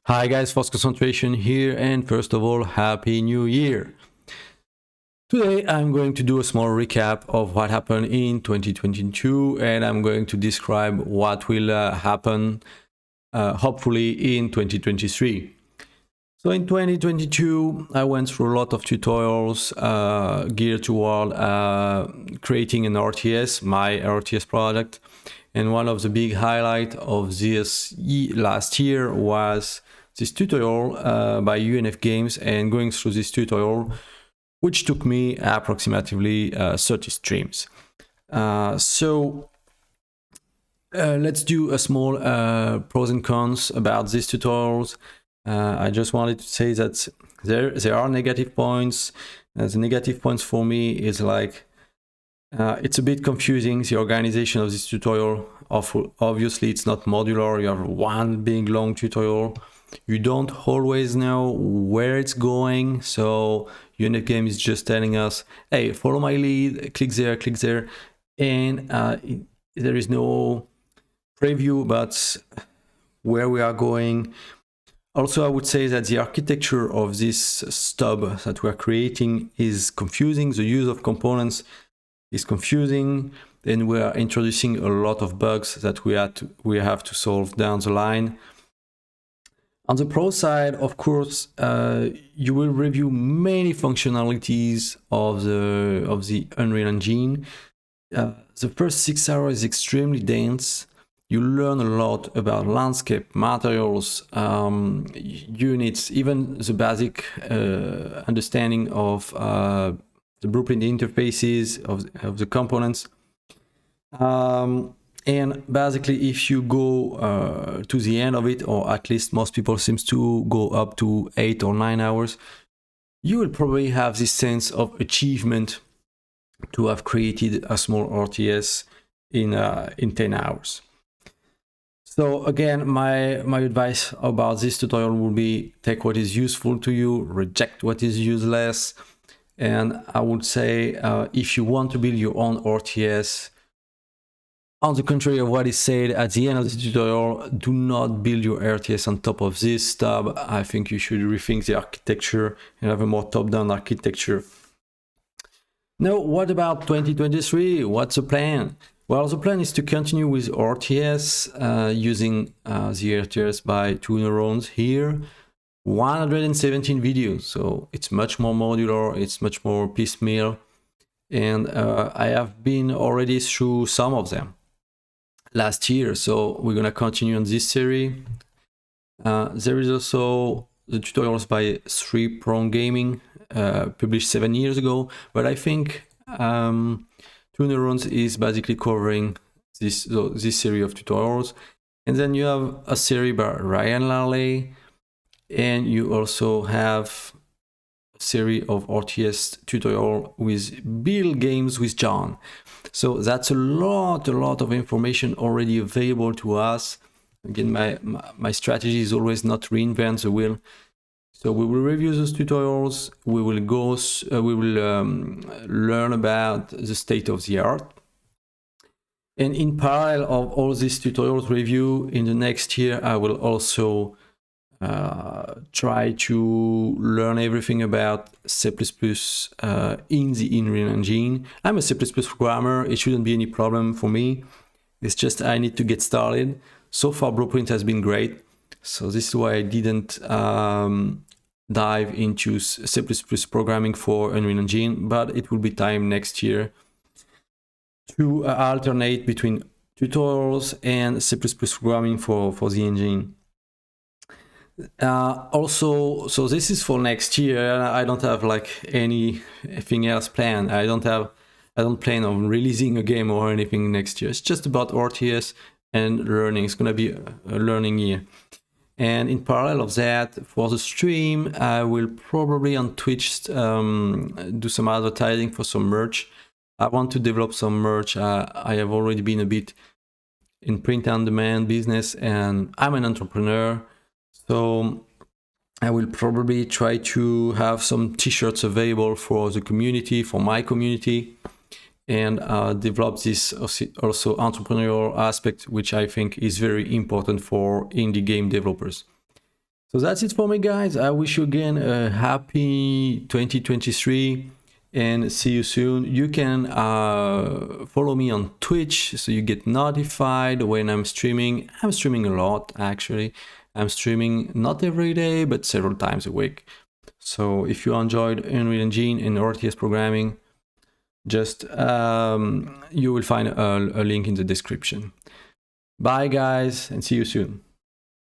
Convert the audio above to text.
Hi guys, ForceConcentration here, and first of all, Happy New Year! Today I'm going to do a small recap of what happened in 2022, and I'm going to describe what will happen hopefully in 2023. So in 2022, I went through a lot of tutorials geared toward creating an RTS, my RTS product. And one of the big highlights of this last year was this tutorial by UNF Games, and going through this tutorial, which took me approximately 30 streams. Let's do a small pros and cons about these tutorials. I just wanted to say that there are negative points. The negative points for me is like it's a bit confusing, the organization of this tutorial. Obviously, it's not modular. You have one big long tutorial. You don't always know where it's going. So UNF Game is just telling us, hey, follow my lead, click there. And there is no preview about where we are going. Also, I would say that the architecture of this stub that we're creating is confusing. The use of components is confusing. Then we are introducing a lot of bugs that we have to solve down the line. On the pro side, of course, you will review many functionalities of the Unreal Engine. The first 6 hours is extremely dense. You learn a lot about landscape, materials, units, even the basic understanding of the blueprint interfaces of the components. And basically, if you go to the end of it, or at least most people seems to go up to 8 or 9 hours, you will probably have this sense of achievement to have created a small RTS in 10 hours. So again, my advice about this tutorial will be take what is useful to you, reject what is useless. And I would say if you want to build your own RTS, on the contrary of what is said at the end of the tutorial, do not build your RTS on top of this stub. I think you should rethink the architecture and have a more top-down architecture. Now, what about 2023? What's the plan? Well, the plan is to continue with RTS using the RTS by 2 neurons here. 117 videos, so it's much more modular, it's much more piecemeal, and I have been already through some of them last year, so we're gonna continue on this series. There is also the tutorials by 3Prong Gaming, published 7 years ago, but I think 2 neurons is basically covering this series of tutorials. And then you have a series by Ryan Larley, and you also have a series of RTS tutorial with Bill Games with John. So that's a lot of information already available to us. Again, my strategy is always not reinvent the wheel. So we will review those tutorials. We will learn about the state of the art. And in parallel of all these tutorials review, in the next year, I will also try to learn everything about C++ in the Unreal Engine. I'm a C++ programmer. It shouldn't be any problem for me. It's just I need to get started. So far, Blueprint has been great. So this is why I didn't dive into C++ programming for Unreal Engine, but it will be time next year to alternate between tutorials and C++ programming for the engine. Also, so this is for next year. I don't have like anything else planned. I don't plan on releasing a game or anything next year. It's just about RTS and learning. It's gonna be a learning year. And in parallel of that, for the stream, I will probably on Twitch do some advertising for some merch. I want to develop some merch. I have already been a bit in print-on-demand business, and I'm an entrepreneur. So I will probably try to have some t-shirts available for the community, for my community, and develop this also entrepreneurial aspect, which I think is very important for indie game developers. So that's it for me, guys. I wish you again a happy 2023 and see you soon. You can follow me on Twitch so you get notified when I'm streaming. I'm streaming a lot, actually. I'm streaming not every day, but several times a week. So if you enjoyed Unreal Engine and RTS programming, just you will find a link in the description. Bye, guys, and see you soon.